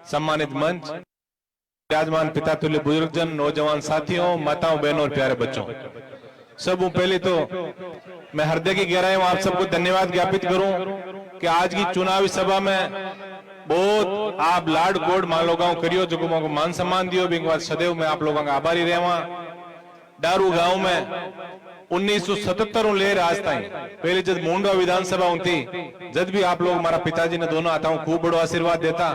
सम्मानित मंच, विराजमान पिता तुल्य बुजुर्गजन, नौजवान साथियों, माताओं, बहनों और प्यारे बच्चों, सब पहले तो मैं हृदय की गहराई में आप सबको धन्यवाद ज्ञापित करूं कि आज की चुनावी सभा में बहुत आप लाड गोड मान लोगों करियो, जो को मान सम्मान दियो, बिंग बाद सदैव मैं आप लोगों का आभारी रहवा। डारू गांव में 1977 ले आज ताई पहले जब मुंडवा विधानसभा होती, जब भी आप लोग हमारा पिताजी ने दोनों आता हूँ खूब बड़ो आशीर्वाद देता,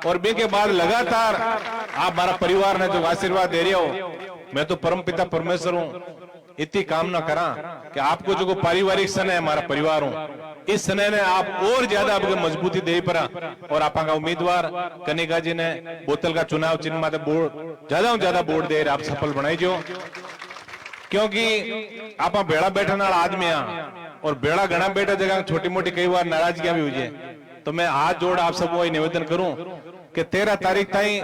और बे के बाद लगातार आप हमारा परिवार ने जो आशीर्वाद दे रहे हो, मैं तो परम पिता परमेश्वर हूँ इतनी कामना करा कि आपको जो पारिवारिक सन है हमारा परिवार हूँ, इस समय ने आप और ज्यादा आपको मजबूती दे पड़ा, और आपका उम्मीदवार कनिका जी ने बोतल का चुनाव चिन्ह माते बोर्ड ज्यादा वोट दे आप सफल बनाई जो, क्योंकि आप बेड़ा बैठने वाला आदमी और बेड़ा घना बैठा जगह छोटी मोटी कई बार नाराजगियां भी हुई है। तो मैं हाथ जोड़ आप सबको निवेदन करूं कि 13 तारीख ताई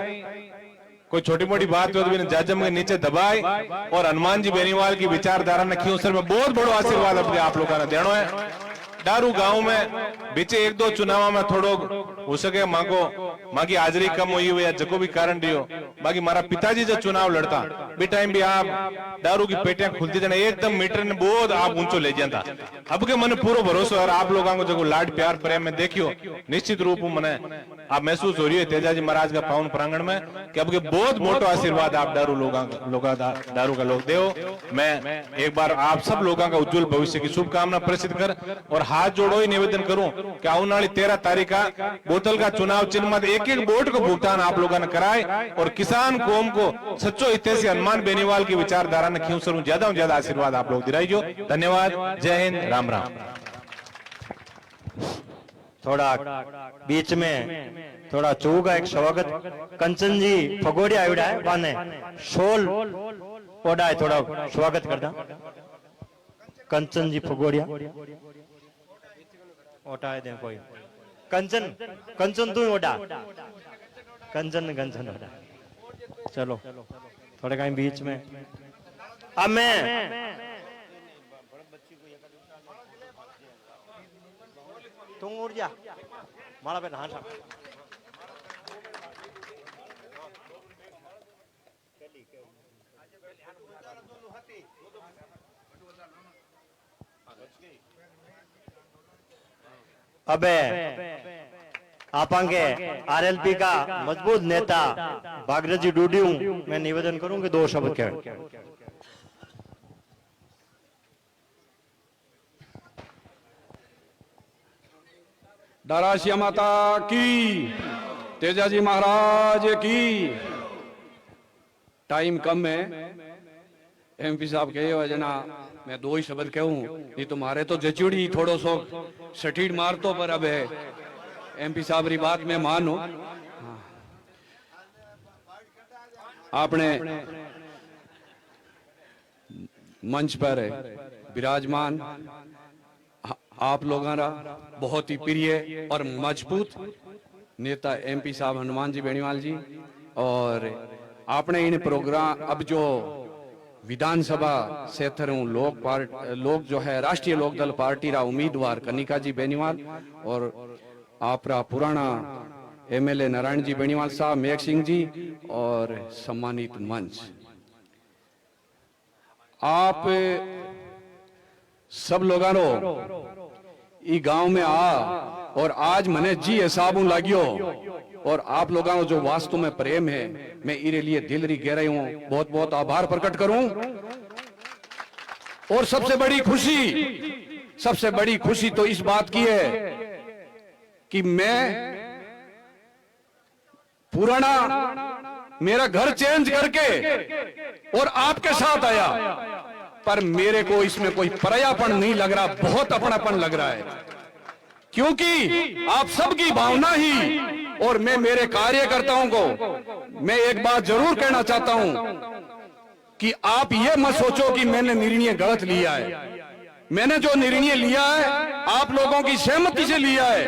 कोई छोटी मोटी बात हो तो जाजम के नीचे दबाए, और हनुमान जी बेनीवाल की विचारधारा ने क्यों सर में बहुत बड़ो आशीर्वाद अपने आप लोगों ने देना है। डारू गांव में बीचे 1-2 चुनाव में थोड़ो हो सके माँ की हाजिरी कम हुई हो या जो भी कारण रही हो, बाकी हमारा पिताजी जो चुनाव लड़ता बे टाइम भी आप दारू की पेटियां खुलती जाना एकदम मीटर ने बहुत आप ऊंचो ले जाता। अब के मन पूरा भरोसा और आप लोगों को जो लाड प्यार प्रेम में देखियो, निश्चित रूप में आप महसूस हो रही है तेजाजी महाराज का पावन प्रांगण में कि अब के बहुत मोटो आशीर्वाद आप दारू दारू का लोग दो। मैं एक बार आप सब लोगों का उज्जवल भविष्य की शुभकामना प्रसिद्ध कर और हाथ जोड़ो ही निवेदन करूं कि आने वाली 13 तारीख का बोतल का चुनाव चिन्ह में एक वोट को भुगतान आप लोगों ने कराए, और किसान कौम को सच्चो हितैषी हनुमान बेनीवाल की विचारधारा ने क्यों सरू ज्यादा से ज्यादा आशीर्वाद आप लोग दिलाइयो। धन्यवाद, जय हिंद, राम राम। थोड़ा बीच में थोड़ा चूगा एक स्वागत कंचन जी फगोड़िया आविड़ा है वाने शोल ओडा है, थोड़ा स्वागत करता कंचन जी फगोड़िया ओटा है दे कोई कंचन कंचन तू ओडा कंचन कंचन ओडा चलो थोड़े कहीं बीच में अब मैं तुम उड़ जा मारा पे नहा अबे आपांगे आरएलपी का मजबूत नेता भागीरथ जी डूडियू मैं निवेदन करूंगी 2 शब्द कह। डरासिया माता की, तेजाजी महाराज की। टाइम कम है, एमपी साहब कहे जना मैं 2 ही शब्द कहूं, नहीं तो मारे तो जचुड़ी थोड़ो सो सटीड मार तो पर अब है एमपी साहब री बात में मानो। आपने मंच पर विराजमान आप लोगों का बहुत ही प्रिय और मजबूत नेता एमपी साहब हनुमान जी बेनीवाल जी, और आपने इन प्रोग्राम अब जो विधानसभा क्षेत्र लोग जो है राष्ट्रीय लोकदल पार्टी रा उम्मीदवार कनिका जी बेनीवाल और आपरा पुराना एमएलए नारायण जी बेनीवाल साहब, मेघ सिंह जी और सम्मानित मंच, आप सब लोगों ई गांव में आ और आज मने जी हिसाब लागियो, और आप लोगों को जो वास्तव में प्रेम है मैं इरे लिए दिल री गहराई हूं बहुत बहुत आभार प्रकट करूं। और सबसे बड़ी खुशी तो इस बात की है कि मैं पुराना मेरा घर चेंज करके और आपके साथ आया, पर मेरे को इसमें कोई परायापन नहीं लग रहा, बहुत अपनापन लग रहा है, क्योंकि आप सबकी भावना ही। और मैं मेरे कार्यकर्ताओं को मैं एक बात जरूर कहना चाहता हूं कि आप ये मत सोचो कि मैंने निर्णय गलत लिया है। मैंने जो निर्णय लिया है आप लोगों की सहमति से लिया है,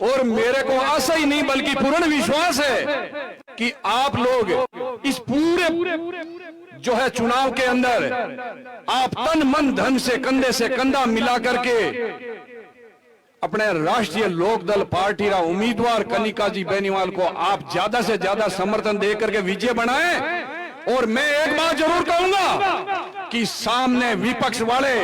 और मेरे को आशा ही नहीं बल्कि पूर्ण विश्वास है कि आप लोग इस पूरे जो है चुनाव के अंदर आप तन मन धन से कंधे से कंधा मिला करके अपने राष्ट्रीय लोकदल पार्टी का उम्मीदवार कनिका जी बेनीवाल को आप ज्यादा से ज्यादा समर्थन दे करके विजय बनाएं। और मैं एक बात जरूर कहूंगा कि सामने विपक्ष वाले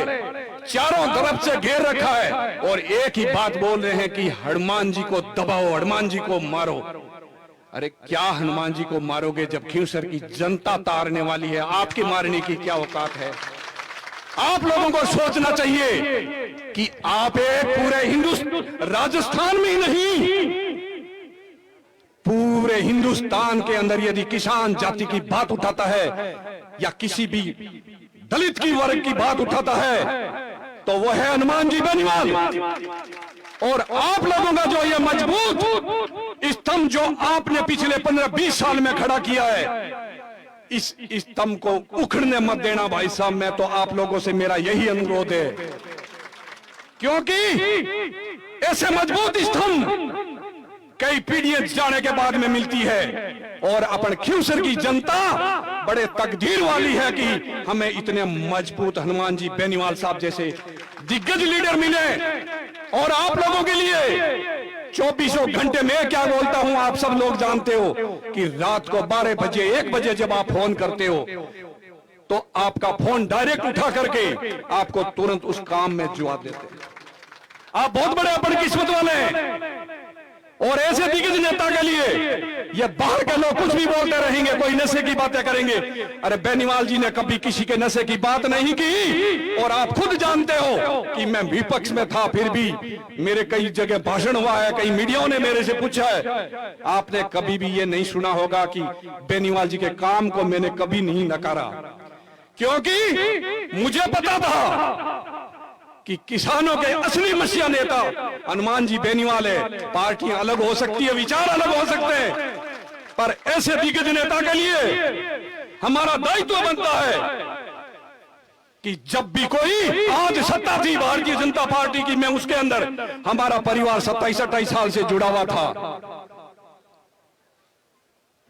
चारों तरफ से घेर रखा है और एक ही बात बोल रहे हैं कि हनुमान जी को दबाओ, हनुमान जी को मारो। अरे क्या हनुमान जी को मारोगे जब खींवसर की जनता तारने वाली है? आपके मारने की क्या औकात है? आप लोगों को सोचना चाहिए कि आप एक पूरे हिंदुस्तान, राजस्थान में ही नहीं, पूरे हिंदुस्तान के अंदर यदि किसान जाति की बात उठाता है या किसी भी दलित की वर्ग की बात उठाता है तो वो है हनुमान जी बेनीवाल। और आप लोगों का जो ये मजबूत स्तंभ जो आपने पिछले 15-20 साल में खड़ा किया है, इस स्तंभ को उखड़ने मत देना भाई साहब। मैं तो आप लोगों से मेरा यही अनुरोध है, क्योंकि ऐसे मजबूत स्तंभ कई पीढ़ियां जाने के बाद में मिलती है। और अपन खींवसर की जनता बड़े तकदीर वाली है कि हमें इतने मजबूत हनुमान जी बेनीवाल साहब जैसे दिग्गज लीडर मिले। और आप लोगों के लिए 24 घंटे में क्या बोलता हूं, आप सब लोग जानते हो कि रात को 12 बजे 1 बजे जब आप फोन करते हो तो आपका फोन डायरेक्ट उठा करके आपको तुरंत उस काम में जवाब देते हैं। आप बहुत बड़े अपनी किस्मत वाले हैं। और ऐसे दिग्गज नेता के लिए ये बाहर के लोग कुछ भी बोलते रहेंगे, कोई नशे की बातें करेंगे। अरे बेनीवाल जी ने कभी किसी के नशे की बात नहीं की। और आप खुद जानते हो कि मैं विपक्ष में था, फिर भी मेरे कई जगह भाषण हुआ है, कई मीडियाओं ने मेरे से पूछा है। आपने कभी भी ये नहीं सुना होगा कि बेनीवाल जी के काम को मैंने कभी नहीं नकारा, क्योंकि मुझे पता था कि किसानों के असली मसीहा नेता हनुमान जी बेनीवाल है। पार्टियां अलग हो सकती है, विचार अलग हो सकते हैं, पर ऐसे दिग्गज नेता के लिए हमारा दायित्व बनता है कि जब भी कोई, आज सत्ता थी भारतीय जनता पार्टी की, मैं उसके अंदर, हमारा परिवार 27-28 साल से जुड़ा हुआ था।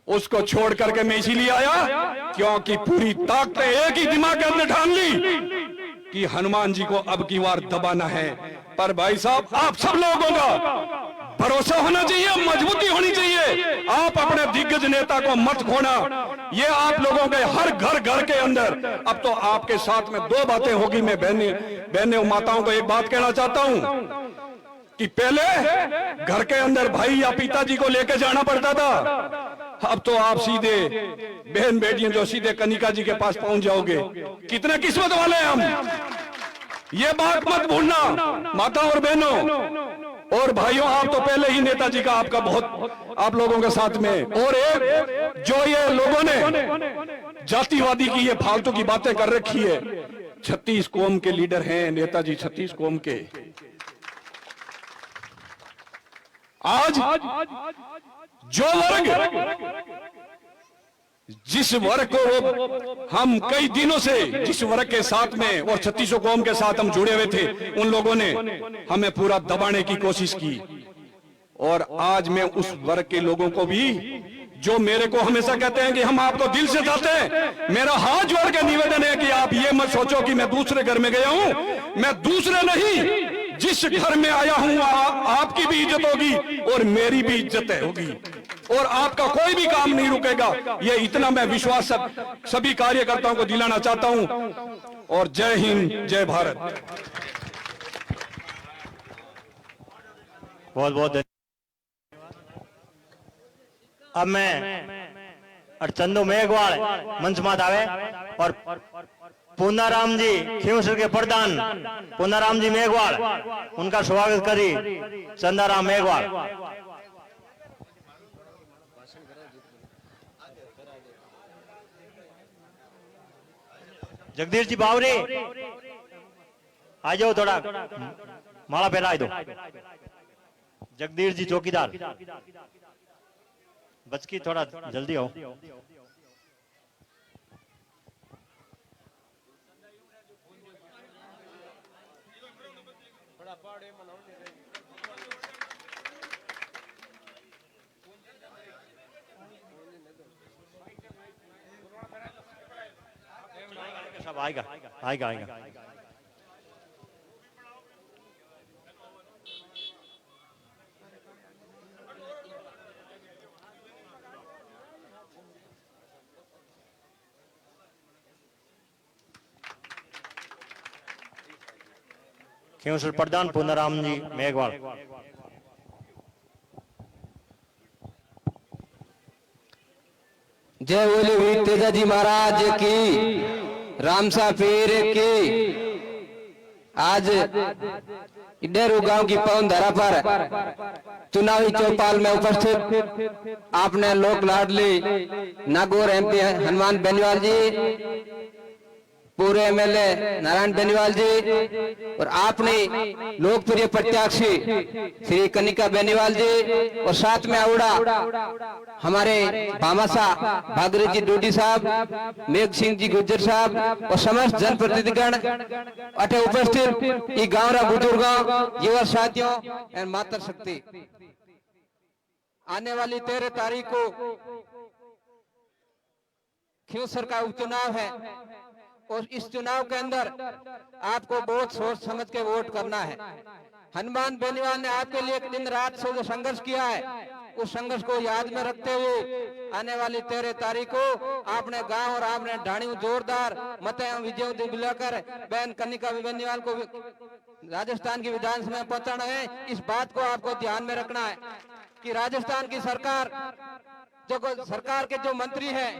उसको छोड़ करके मैं इसीलिए आया क्योंकि पूरी ताकत एक ही दिमाग के अंदर ठान ली कि हनुमान जी को अब की बार दबाना है। पर भाई साहब, आप सब लोगों का भरोसा होना चाहिए, मजबूती होनी चाहिए। आप अपने दिग्गज नेता को मत खोना। ये आप लोगों के हर घर के अंदर, अब तो आपके साथ में 2 बातें होगी। मैं बहने माताओं को एक बात कहना चाहता हूं कि पहले घर के अंदर भाई या पिताजी को लेकर जाना पड़ता था, अब तो आप सीधे बहन बेटियां जो सीधे कनिका जी के पास पहुंच जाओगे। कितने किस्मत वाले हैं हम, ये बात मत भूलना माता और बहनों और भाइयों। आप तो पहले ही नेताजी का आपका बहुत, आप लोगों के साथ में। और एक जो ये लोगों ने जातिवादी की ये फालतू की बातें कर रखी है, 36 कौम के लीडर हैं नेताजी, 36 कौम के। आज जो वर्ग, जिस वर्ग को हम कई दिनों से, जिस वर्ग के साथ में और 36 कौम के साथ हम जुड़े हुए थे, उन लोगों ने हमें पूरा दबाने की कोशिश की। और आज मैं उस वर्ग के लोगों को भी, जो मेरे को हमेशा कहते हैं कि हम आपको दिल से चाहते हैं, मेरा हाथ जोड़ के निवेदन है कि आप ये मत सोचो कि मैं दूसरे घर में गया हूं। मैं दूसरे नहीं, जिस घर में आया हूं आपकी भी इज्जत होगी और मेरी भी इज्जत होगी, और आपका कोई भी काम नहीं रुकेगा। ये इतना मैं विश्वास सभी कार्यकर्ताओं को दिलाना चाहता हूं। और जय हिंद, जय भारत। बहुत बहुत धन्यवाद। अब मैं चंदू मेघवाल मंच मात आवे और पूनाराम जी खींवसर के प्रधान पूनाराम जी मेघवाल, उनका स्वागत करी चंदाराम मेघवाल। जगदीश जी बावरी आ जाओ, थोड़ा माला पहना दो। जगदीश जी चौकीदार, बचकी थोड़ा जल्दी आओ। सब आएगा आएगा आएगा। खींवसर प्रधान पूनाराम जी मेघवाल। जय बोले वीर तेजाजी महाराज की, रामसा पीर की। आज डेरू गांव की पवन धरा पर चुनावी चौपाल में उपस्थित आपने लोक लाडली नागौर एमपी हनुमान बेनीवाल जी, पूरे एमएलए नारायण बेनीवाल जी और आपने लोकप्रिय प्रत्याशी श्री कनिका बेनीवाल जी और साथ में औड़ा हमारे भामासा भागीरथ जी डूडी साहब, मेघ सिंह जी गुज्जर साहब और समस्त जनप्रतिनिधिगण अठे उपस्थित ई गांवरा बुजुर्गों, युवा साथियों और मातृ शक्ति। आने वाली 13 तारीख को खींवसर का उपचुनाव है और इस चुनाव के अंदर आपको बहुत सोच समझ के वोट करना है। हनुमान बेनीवाल ने आपके लिए दिन रात से जो संघर्ष किया है, उस संघर्ष को याद में रखते हुए आने वाली 13 तारीख को आपने गांव और आपने ढाणी जोरदार मत विजय दिलाकर बहन कनिका बेनीवाल को राजस्थान की विधानसभा में पहुंचाना है। इस बात को आपको ध्यान में रखना है कि राजस्थान की सरकार सरकार के जो मंत्री हैं,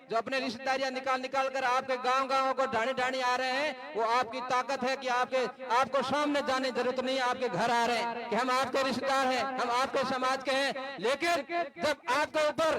जो अपने रिश्तेदारियां निकाल कर आपके गांव को ढाणी आ रहे हैं, वो आपकी ताकत है कि आपको सामने जाने जरूरत नहीं है, आपके घर आ रहे हैं कि हम आपके रिश्तेदार हैं, हम आपके समाज के हैं। लेकिन जब आपके ऊपर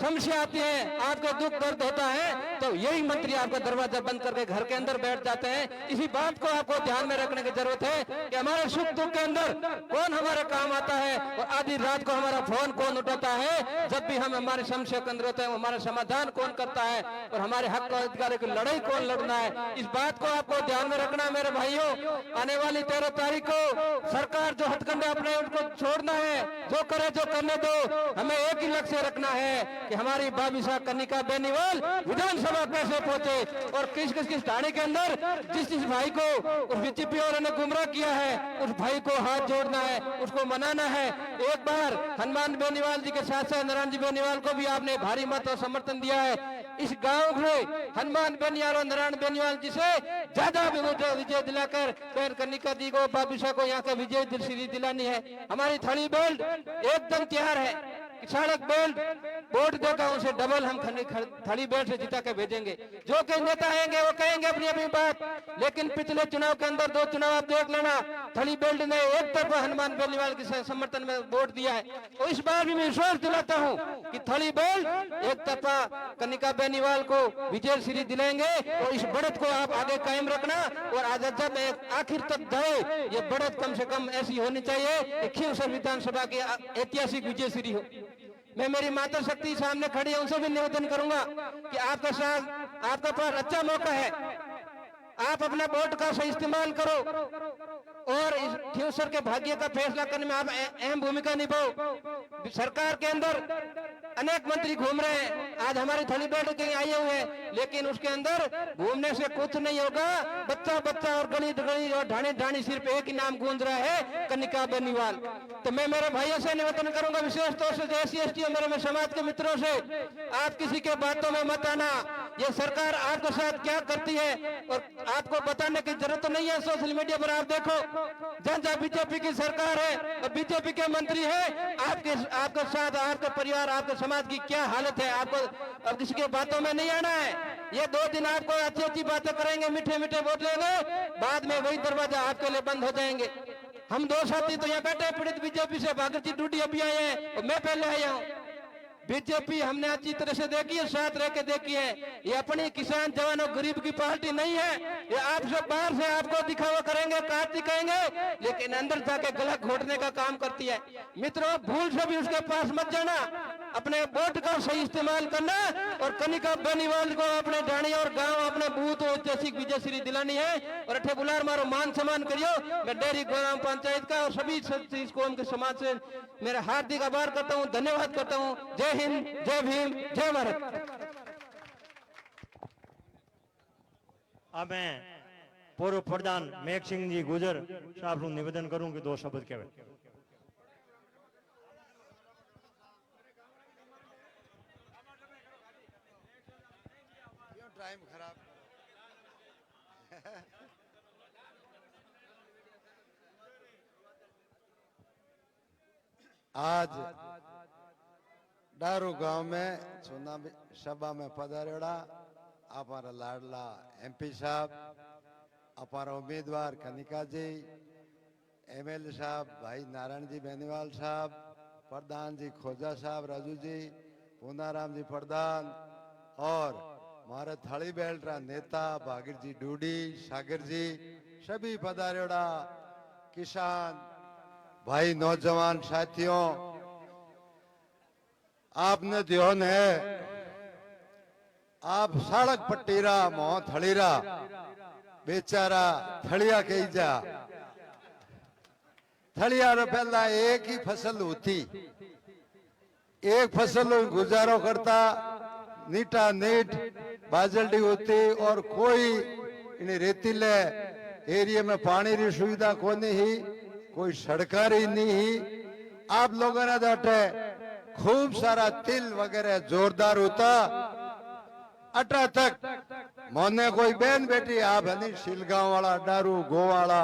समस्या आती है, आपको दुख दर्द होता है, तो यही मंत्री आपका दरवाजा बंद करके घर के अंदर बैठ जाते हैं। इसी बात को आपको ध्यान में रखने की जरूरत है कि हमारे सुख दुख के अंदर कौन हमारे काम आता है और आधी रात को हमारा फोन कौन उठाता है, जब भी हम हमारे समस्या के अंदर होते हैं, हमारा समाधान कौन करता है और हमारे हक और अधिकार की लड़ाई कौन लड़ना है। इस बात को आपको ध्यान में रखना मेरे भाइयों। आने वाली 13 तारीख को सरकार जो हथकंडे अपने उनको छोड़ना है, जो करे जो करने दो, हमें एक ही लक्ष्य रखना है कि हमारी बाबिशा कनिका बेनीवाल विधानसभा कैसे पहुंचे और किस ढाणी के अंदर जिस भाई को उस बीजेपी और ने गुमराह किया है, उस भाई को हाथ जोड़ना है, उसको मनाना है। एक बार हनुमान बेनीवाल जी के साथ साथ नारायण जी बेनीवाल को भी आपने भारी मत और समर्थन दिया है। इस गांव में हनुमान बेनीवाल और नारायण बेनीवाल जी से ज्यादा विजय दिलाकर बहन कनिका दी को, बाबिशा को यहाँ के विजय श्री दिलानी है। हमारी थली बेल्ट एकदम तैयार है, सड़क बेल्ट वोट देगा उसे डबल हम थली बेल्ट से जिता के भेजेंगे। जो कई नेता आएंगे वो कहेंगे अपनी अपनी बात, लेकिन पिछले चुनाव के अंदर 2 चुनाव आप देख लेना, थली बेल्ट ने एक तरफा हनुमान बेनीवाल के समर्थन में वोट दिया है। और इस बार भी मैं विश्वास दिलाता हूँ कि थली बेल्ट एक तरफा कनिका बेनीवाल को विजय श्री दिलाएंगे और इस बढ़त को आप आगे कायम रखना और आज जब आखिर तक जाए ये बढ़त कम से कम ऐसी होनी चाहिए कि खींवसर विधानसभा की ऐतिहासिक विजय श्री हो। मैं मेरी माता शक्ति सामने खड़ी है, उनसे भी निवेदन करूंगा कि आपका साथ आपका पास अच्छा मौका है, आप अपना वोट का सही इस्तेमाल करो और इस खींवसर के भाग्य का फैसला करने में आप अहम भूमिका निभाओ। सरकार के अंदर अनेक मंत्री घूम रहे हैं, आज हमारी थली बेल्ट कहीं आए हुए हैं, लेकिन उसके अंदर घूमने से कुछ नहीं होगा। बच्चा बच्चा और गली गली और ढाणी ढाणी सिर्फ एक ही नाम गूंज रहा है, कनिका बेनीवाल। तो मैं मेरे भाइयों से निवेदन करूंगा, विशेष तौर से एससी एसटी और मेरे समाज के मित्रों से, आप किसी के बातों में मत आना। ये सरकार आपके साथ क्या करती है और आपको बताने की जरूरत नहीं है। सोशल मीडिया पर आप देखो, जहाँ बीजेपी की सरकार है और बीजेपी के मंत्री है, आपके साथ आपके परिवार आपके समाज की क्या हालत है, आपको अब किसी के बातों में नहीं आना है। ये 2 दिन आपको अच्छी अच्छी बातें करेंगे, मीठे मीठे वोट लेंगे, बाद में वही दरवाजा आपके लिए बंद हो जाएंगे। हम 2 साथी तो यहाँ बैठे पीड़ित बीजेपी से, भागीरथ जी डूडी अभी आए हैं और मैं पहले आया हूँ। बीजेपी हमने अच्छी तरह से देखी है, साथ रह के देखी है। ये अपनी किसान जवान और गरीब की पार्टी नहीं है। ये आप सब बाहर से आपको दिखावा करेंगे, काट दिखाएंगे, लेकिन अंदर जाके गला घोटने का काम करती है। मित्रों, भूल से भी उसके पास मत जाना, अपने वोट का सही इस्तेमाल करना और कनिका बेनीवाल को अपने ढाणी और गांव अपने बूथ ऐतिहासिक विजय श्री दिलानी है। और अठे बुलार मारो, मान सम्मान करियो। मैं डेरी ग्राम पंचायत का और सभी कौम के समाज से मेरा हार्दिक आभार करता हूँ, धन्यवाद करता हूँ। जय हिंद, जय भीम, जय भारत। अब मैं पूर्व प्रधान मेघ सिंह जी गुजर साहब को निवेदन करूं कि 2 शब्द कहे। टाइम खराब आज डारू गांव में चुनावी सभा में पधारेड़ा हमारा लाडला एमपी साहब, हमारा उम्मीदवार कनिका जी, एमएलए साहब भाई नारायण जी बेनीवाल साहब, प्रधान जी खोजा साहब राजू जी, पूनाराम जी प्रधान और हमारे थली बेल्ट नेता भागीर जी डूडी, सागर जी, सभी पधारेड़ा किसान भाई नौजवान साथियों, आपने ध्यान है आप सड़क पट्टीरा मोह थड़ीरा बेचारा थड़िया कही जा थड़िया रो पहला एक ही फसल होती, एक फसल गुजारो करता, नीटा नीट बाजल्डी होती और कोई इन रेतीले एरिया में पानी की सुविधा को नहीं, कोई सड़कारी नहीं ही। आप लोगों ने दाटे खूब सारा तिल वगैरह जोरदार होता, अटा तक मोने कोई बहन बेटी आप है नहीं शिलगांव वाला डारू गोवाला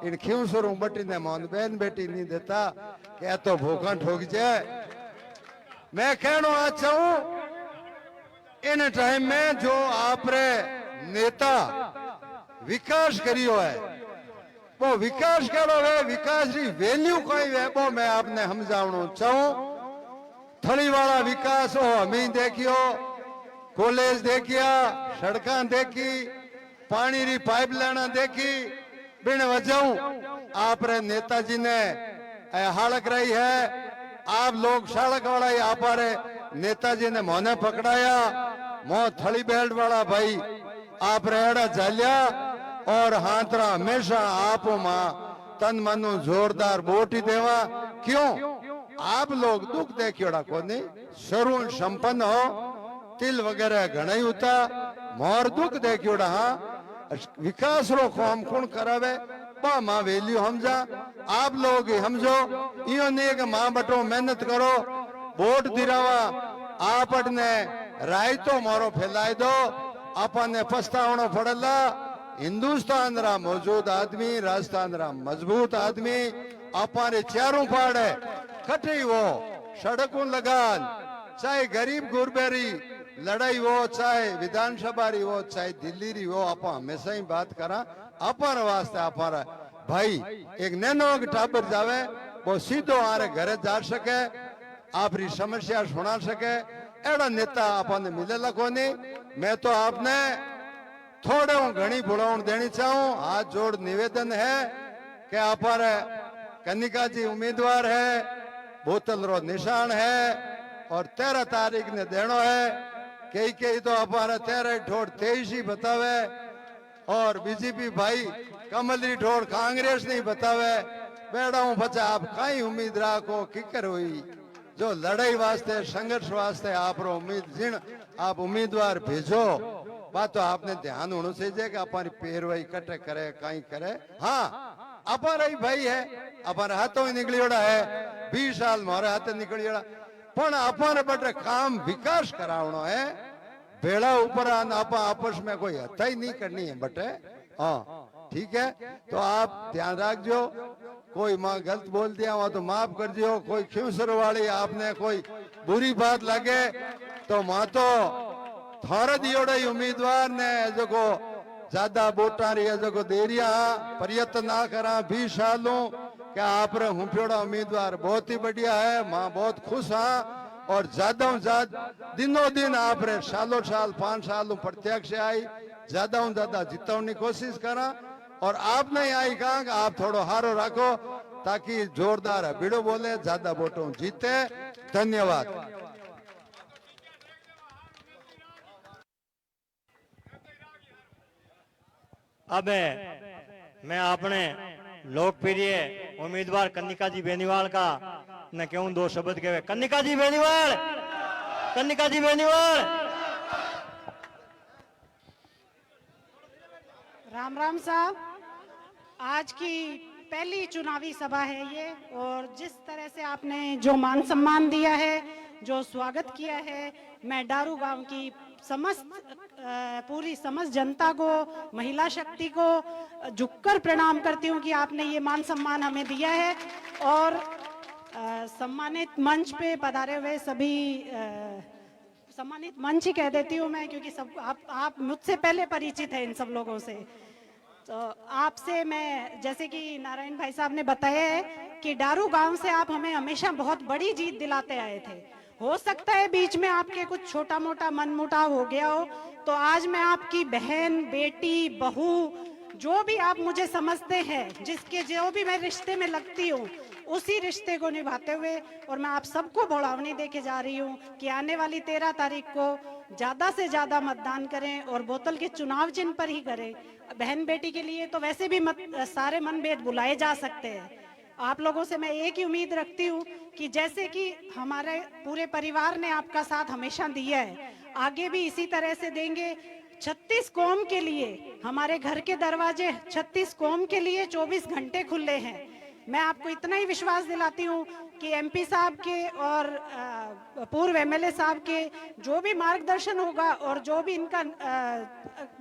इन खिवसरों बटी ने मोन बहन बेटी नहीं देता क्या तो भूखा ठोक जाए। मैं कहना अच्छा हूं इन टाइम में जो आपरे नेता विकास करियो है वो विकास करो है, विकास की वैल्यू कोई है वो मैं आपने समझाना चाहूं। थली वाला विकास हो हमें देखियो, कॉलेज देखिया, सड़क देखी, पानी री पाइपलाइन देखी, बिन वजह आप नेताजी ने हालक रही है। आप लोग सड़क वाला ही आप नेताजी ने मोने पकड़ाया, मो थली बेल्ट वाला भाई आप रेड़ा झालिया और हाथरा हमेशा आप मां तन मनु जोरदार बोटी देवा। क्यों आप लोग दुख देखियोड़ा कोनी, सर्व संपन्न हो, तिल वगैरह घना ही होता, मोर दुख देखियोड़ा हाँ विकास रो काम कौन करावे बा मां वैल्यू समझा। आप लोग समझो इो नहीं कि मां बटो मेहनत करो वोट दिरावा आप ने राय तो मारो फैलाई दो, अपने पछतावनो पड़ेला। हिंदुस्तान रा मौजूद आदमी, राजस्थान रा मजबूत आदमी अपने चारों पाड़े कटी वो सड़कों लगान, चाहे गरीब गुरबेरी लड़ाई हो, चाहे विधानसभा री हो, चाहे दिल्ली री हो, आप हमेशा ही बात करा अपन वास्ते अपार भाई एक नैनो टाबर जावे वो सीधो आरे घरे जा सके, आपरी समस्या सुना सके, एड़ा नेता अपन मिलेला कोनी। मैं तो आपने थोड़े घनी बुलावण देनी चाहूं। हाथ जोड़ निवेदन है कि आप कनिका जी उम्मीदवार है, बोतल रो निशान है और 13 तारीख ने देनो है। कई तो अपार 13 ठोड़ 23 ही बतावे और बीजेपी भाई कमलरी ठोड़ कांग्रेस नहीं बतावे। बेड़ा हूं बच्चा आप कई उम्मीद राखो किकर हुई जो लड़ाई वास्ते संघर्ष वास्ते आप रो उम्मीद जिन आप उम्मीदवार भेजो बात तो आपने ध्यान होना चाहिए कि अपनी पैरवाई कटे करे कहीं करे। हाँ अपार ही भाई है, अपार हाथों ही निकलियोड़ा है, 20 साल मारे हाथ निकलियोड़ा पण अपन बटे काम विकास करावनो है। बेड़ा ऊपर आप आपस में कोई हत्या ही नहीं करनी है बटे। हाँ ठीक है, तो आप ध्यान रखजो, कोई माँ गलत बोल दिया वहां तो माफ कर दियो, कोई खिवसर वाली आपने कोई बुरी बात लगे तो माँ तो थारा दियोड़ा ही उम्मीदवार ने जो को ज्यादा वोटा रही जो को देरिया प्रयत्न ना करा 20 सालों क्या आप रे हुंपियोड़ा उम्मीदवार बहुत ही बढ़िया है। माँ बहुत खुश हाँ और ज्यादा दिनों दिन आप रे सालों साल 5 सालों प्रत्यक्ष आई ज्यादा जिताने की कोशिश करा और आपने आई कहा कि आप थोड़ो हारो रखो ताकि जोरदार बिड़ो बोले ज्यादा वोटों जीते। धन्यवाद। अब मैं अपने लोकप्रिय उम्मीदवार कनिका जी बेनीवाल का न क्यों 2 शब्द कहे। कनिका जी बेनीवाल, कनिका जी बेनीवाल। राम राम साहब, आज की पहली चुनावी सभा है ये और जिस तरह से आपने जो मान सम्मान दिया है, जो स्वागत किया है, मैं डारू गांव की पूरी समस्त जनता को, महिला शक्ति को झुककर प्रणाम करती हूँ कि आपने ये मान सम्मान हमें दिया है। और सम्मानित मंच पे पधारे हुए सभी सम्मानित मंच ही कह देती हूँ मैं, क्योंकि सब आप मुझसे पहले परिचित हैं इन सब लोगों से। तो आपसे मैं, जैसे कि नारायण भाई साहब ने बताया है कि डारू गांव से आप हमें हमेशा बहुत बड़ी जीत दिलाते आए थे। हो सकता है बीच में आपके कुछ छोटा मोटा मनमुटाव हो गया हो, तो आज मैं आपकी बहन, बेटी, बहू, जो भी आप मुझे समझते हैं, जिसके जो भी मैं रिश्ते में लगती हूँ, उसी रिश्ते को निभाते हुए और मैं आप सबको बढ़ावनी देके जा रही हूँ कि आने वाली 13 तारीख को ज्यादा से ज्यादा मतदान करें और बोतल के चुनाव चिन्ह पर ही करें। बहन बेटी के लिए तो वैसे भी सारे मनभेद बुलाए जा सकते हैं। आप लोगों से मैं एक ही उम्मीद रखती हूँ कि जैसे कि हमारे पूरे परिवार ने आपका साथ हमेशा दिया है, आगे भी इसी तरह से देंगे। 36 कौम के लिए हमारे घर के दरवाजे 36 कौम के लिए 24 घंटे खुले हैं। मैं आपको इतना ही विश्वास दिलाती हूँ कि एमपी साहब के और पूर्व एमएलए साहब के जो भी मार्गदर्शन होगा और जो भी इनका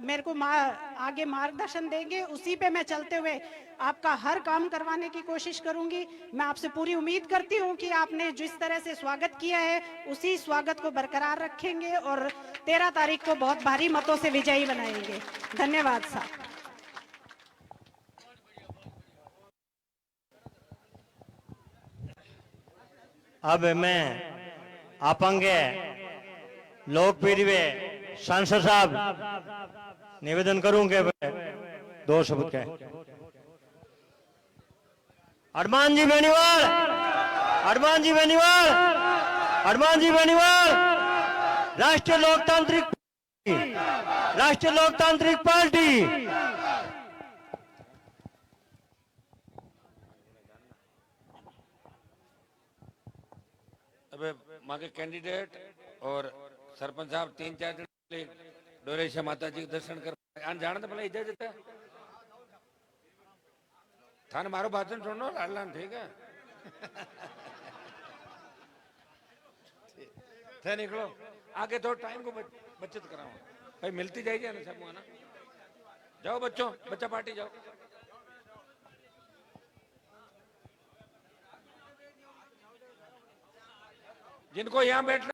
मेरे को आगे मार्गदर्शन देंगे, उसी पे मैं चलते हुए आपका हर काम करवाने की कोशिश करूंगी। मैं आपसे पूरी उम्मीद करती हूँ कि आपने जिस तरह से स्वागत किया है उसी स्वागत को बरकरार रखेंगे और 13 तारीख को बहुत भारी मतों से विजयी बनाएंगे। धन्यवाद साहब। अब मैं आपंगे लोकप्रिय सांसद साहब निवेदन करूंगे 2 शब्द के। हनुमान जी बेनीवाल, हनुमान जी बेनीवाल, हनुमान जी बेनीवाल, राष्ट्रीय लोकतांत्रिक पार्टी। अब मागे कैंडिडेट और सरपंच साहब 3-4 दिन डोरेशा माता जी के दर्शन कर आन जाने तो भला इजाजत है थाने मारो भाषण सुनो लाडलान, ठीक है थे निकलो आगे थोड़ा टाइम को बचत कराओ भाई, मिलती जाएगी ना सब ना। जाओ बच्चों, बच्चा पार्टी जाओ। जिनको यहाँ बैठना